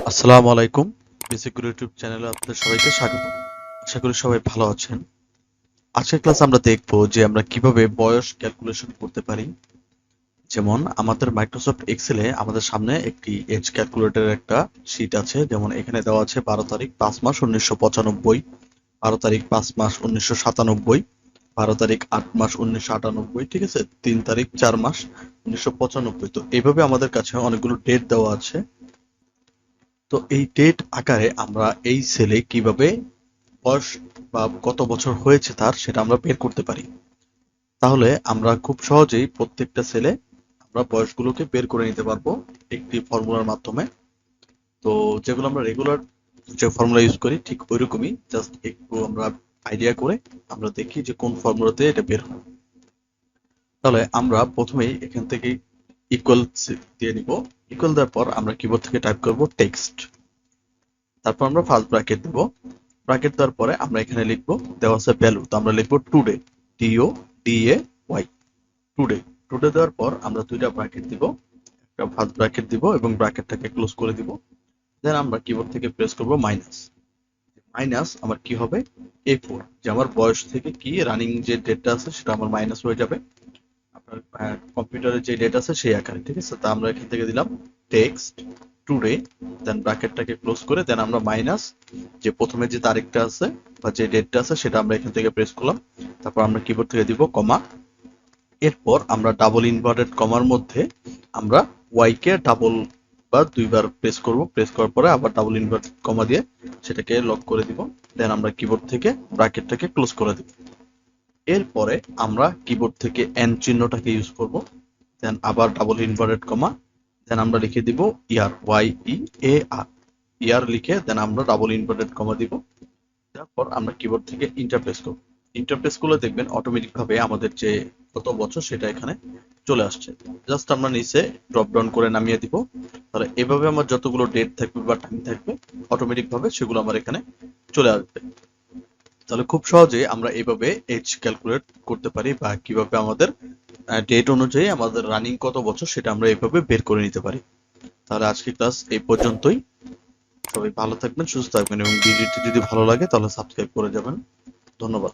আসসালামু আলাইকুম। Basic YouTube চ্যানেলে আপনাদের সবাইকে স্বাগত। আশা করি সবাই ভালো আছেন। আজকের ক্লাসে আমরা দেখব যে আমরা কিভাবে বয়স ক্যালকুলেশন করতে পারি। যেমন আমাদের মাইক্রোসফট এক্সেলে আমাদের সামনে একটি এজ ক্যালকুলেটরের একটা শীট আছে। যেমন এখানে দেওয়া আছে 12 তারিখ 5 মাস 1995, 12 তারিখ 5 মাস 1997, 12 তারিখ 8 মাস 1998, ঠিক আছে? 3 তারিখ 4 মাস 1995। তো এইভাবে আমাদের কাছে অনেকগুলো ডেট দেওয়া আছে। তো এই ডেট আকারে আমরা এই সেলে কিভাবে বয়স বা কত বছর হয়েছে তার সেটা আমরা বের করতে পারি। তাহলে আমরা খুব সহজেই প্রত্যেকটা সেলে আমরা বয়সগুলোকে বের করে নিতে পারবো একটি ফর্মুলার মাধ্যমে। তো যেগুলো আমরা রেগুলার যে ফর্মুলা ইউজ করি ঠিক ওইরকমই, জাস্ট একটু আমরা আইডিয়া করে আমরা দেখি যে কোন ফর্মুলাতে এটা বের হয়। তাহলে আমরা প্রথমেই এখান থেকে ইকুয়াল দিয়ে নিব। ইকুয়াল দেওয়ার পর আমরা কিবোর্ড থেকে টাইপ করব টেক্সট। তারপর আমরা ফার্স্ট ব্র্যাকেট দেব। ব্র্যাকেট দেওয়ার পরে আমরা এখানে লিখবো, দেওয়া আছে ভ্যালু, তো আমরা লিখবো টুডে, টিও ডিএ ওয়াই, টুডে। টুডে দেওয়ার পর আমরা দুইটা ব্র্যাকেট দিব, একটা ফার্স্ট ব্র্যাকেট দিব এবং ব্র্যাকেটটাকে ক্লোজ করে দিব। দেন আমরা কিবোর্ড থেকে প্রেস করব মাইনাস। মাইনাস আমার কি হবে, A4, যে আমার বয়স থেকে কি রানিং যে ডেটটা আছে সেটা আমার মাইনাস হয়ে যাবে আপনার কম্পিউটারে যে ডেট আছে সেই আকারে, ঠিক আছে? তা আমরা এখান থেকে দিলাম টেক্সট টুডে, দেন ব্র্যাকেটটাকে ক্লোজ করে দেন আমরা মাইনাস যে প্রথমে যে তারিখটা আছে বা যে ডেটটা আছে সেটা আমরা এখান থেকে প্রেস করলাম। তারপর আমরা কিবোর্ড থেকে দিব কমা। এরপর আমরা ডাবল ইনভার্টেড কমার মধ্যে আমরা ওয়াই কে ডাবল বা দুইবার প্রেস করব। প্রেস করার পরে আবার ডাবল ইনভার্টেড কমা দিয়ে সেটাকে লক করে দিব। দেন আমরা কিবোর্ড থেকে ব্র্যাকেটটাকে ক্লোজ করে দিব। এরপরে আমরা কিবোর্ড থেকে এন চিহ্নটাকে ইউজ করব। দেন আবার ডাবল ইনভার্টেড কমা, দেন আমরা লিখে দিব ইয়ার, YEAR, ইয়ার লিখে দেন আমরা ডাবল ইনভার্টেড কমা দিব। তারপর আমরা কিবোর্ড থেকে ইন্টারপ্রেস করব। ইন্টারপ্রেস করলে দেখবেন অটোমেটিক ভাবে আমাদের যে কত বছর সেটা এখানে চলে আসছে। জাস্ট আমরা নিচে ড্রপ ডাউন করে নামিয়ে দিব। তাহলে এভাবে আমার যতগুলো ডেট থাকবে বা টাইম থাকবে অটোমেটিক ভাবে সেগুলো আমার এখানে চলে আসবে। তাহলে খুব সহজে আমরা এইভাবে এজ ক্যালকুলেট করতে পারি বা কিভাবে আমাদের ডেট অনুযায়ী আমাদের রানিং কত বছর সেটা আমরা এইভাবে বের করে নিতে পারি। তাহলে আজকে ক্লাস এই পর্যন্তই। সবাই ভালো থাকবেন, সুস্থ থাকবেন এবং ভিডিওটি যদি ভালো লাগে তাহলে সাবস্ক্রাইব করে যাবেন। ধন্যবাদ।